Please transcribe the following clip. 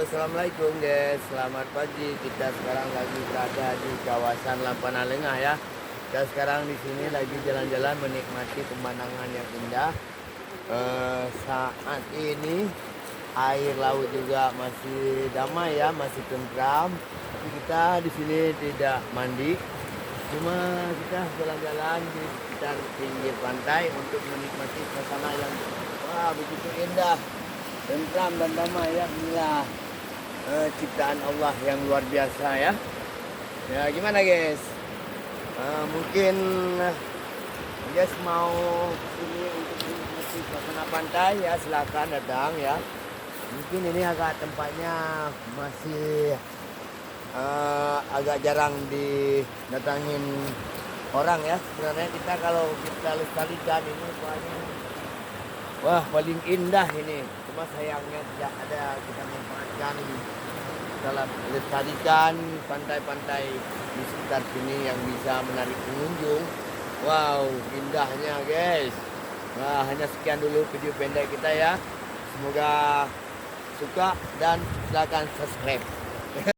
Assalamualaikum guys. Selamat pagi. Kita sekarang lagi berada di kawasan Lampana Lengah ya. Kita sekarang di sini lagi jalan-jalan menikmati pemandangan yang indah. Saat ini air laut juga masih damai ya, masih tentram. Tapi kita di sini tidak mandi. Cuma kita jalan-jalan di sekitar pinggir pantai untuk menikmati suasana yang begitu indah, tentram dan damai ya. Inilah ciptaan Allah yang luar biasa ya. Ya gimana guys? Mungkin guys mau sini untuk menikmati suasana pantai ya, silakan datang ya. Mungkin ini agak tempatnya masih agak jarang didatangin orang ya. Sebenarnya kita kalau kita lestarikan ini paling indah ini. Cuma sayangnya tidak ada kita manfaatkan dalam lestarikan pantai-pantai di sekitar sini yang bisa menarik pengunjung. Wow, indahnya guys. Hanya sekian dulu video pendek kita ya. Semoga suka dan silakan subscribe.